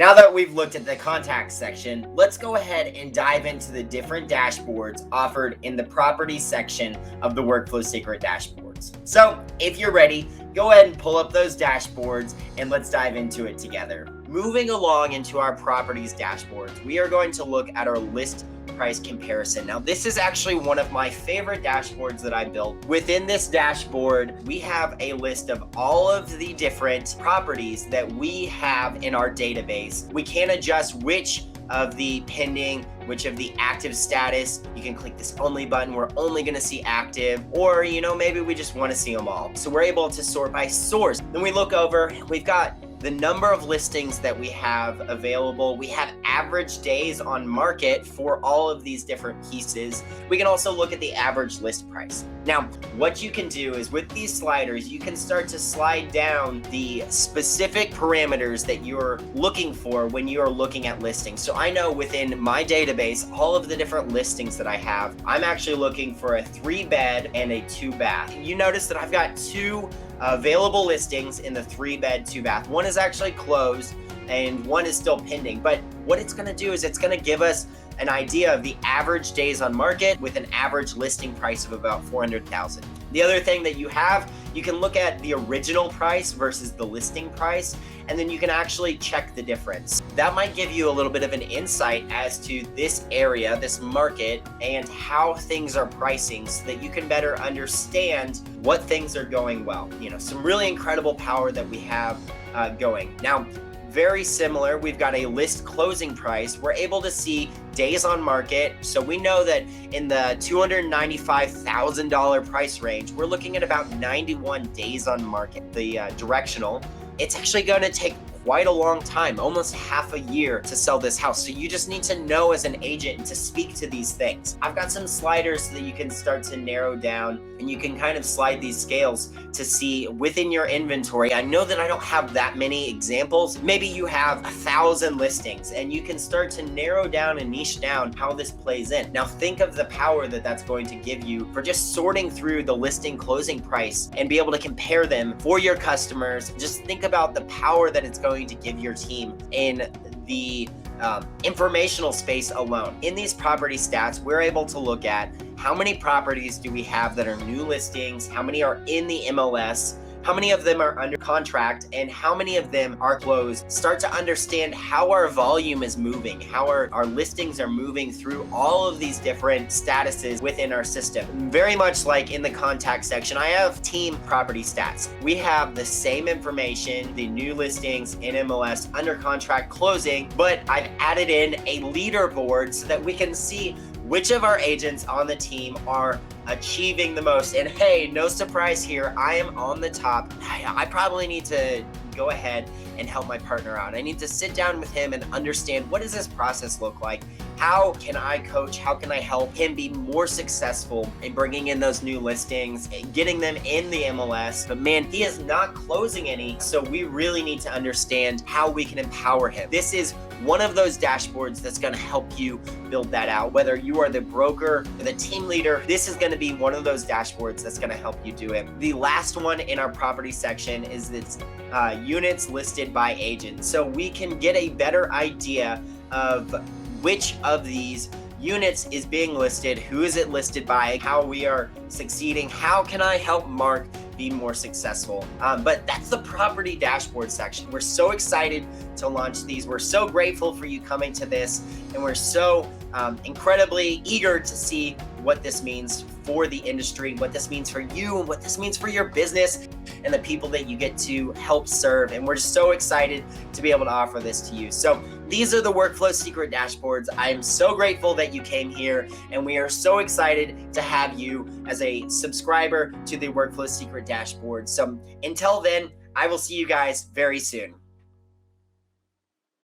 Now that we've looked at the contact section, let's go ahead and dive into the different dashboards offered in the property section of the Workflow Secret dashboards. So if you're ready, go ahead and pull up those dashboards and let's dive into it together. Moving along into our properties dashboards, we are going to look at our list price comparison. Now, this is actually one of my favorite dashboards that I built. Within this dashboard, we have a list of all of the different properties that we have in our database. We can adjust which of the pending, which of the active status. You can click this only button. We're only going to see active, or maybe we just want to see them all. So we're able to sort by source. Then we look over, we've got the number of listings that we have available. We have average days on market for all of these different pieces. We can also look at the average list price. Now, what you can do is with these sliders, you can start to slide down the specific parameters that you're looking for when you're looking at listings. So I know within my database, all of the different listings that I have, I'm actually looking for a 3-bed and a 2-bath. You notice that I've got 2 available listings in the 3-bed, 2-bath. One is actually closed and one is still pending. But what it's going to do is it's going to give us an idea of the average days on market with an average listing price of about $400,000. The other thing that you can look at the original price versus the listing price, and then you can actually check the difference. That might give you a little bit of an insight as to this area, this market, and how things are pricing so that you can better understand what things are going well. Some really incredible power that we have going. Now, very similar, we've got a list closing price. We're able to see days on market. So we know that in the $295,000 price range, we're looking at about 91 days on market. The directional, it's actually going to take quite a long time, almost half a year to sell this house. So you just need to know as an agent to speak to these things. I've got some sliders so that you can start to narrow down and you can kind of slide these scales to see within your inventory. I know that I don't have that many examples. Maybe you have 1,000 listings and you can start to narrow down and niche down how this plays in. Now think of the power that that's going to give you for just sorting through the listing closing price and be able to compare them for your customers. Just think about the power that it's going to give your team in the informational space alone. In these property stats, we're able to look at how many properties do we have that are new listings, how many are in the MLS, how many of them are under contract, and how many of them are closed. Start to understand how our volume is moving, how our listings are moving through all of these different statuses within our system. Very much like in the contact section, I have team property stats. We have the same information, the new listings in MLS, under contract, closing, but I've added in a leaderboard so that we can see which of our agents on the team are achieving the most. And hey, no surprise here, I am on the top. I probably need to go ahead and help my partner out. I need to sit down with him and understand, what does this process look like? How can I coach? How can I help him be more successful in bringing in those new listings and getting them in the MLS? But man, he is not closing any. So we really need to understand how we can empower him. This is one of those dashboards that's going to help you build that out. Whether you are the broker or the team leader, this is going to be one of those dashboards that's going to help you do it. The last one in our property section is this units listed by agent. So we can get a better idea of which of these units is being listed, who is it listed by, how we are succeeding, how can I help Mark be more successful. But that's the property dashboard section. We're so excited to launch these. We're so grateful for you coming to this, and we're so incredibly eager to see what this means for the industry, what this means for you, and what this means for your business and the people that you get to help serve. And we're so excited to be able to offer this to you. So these are the Workflow Secret dashboards. I am so grateful that you came here, and we are so excited to have you as a subscriber to the Workflow Secret dashboard. So until then, I will see you guys very soon.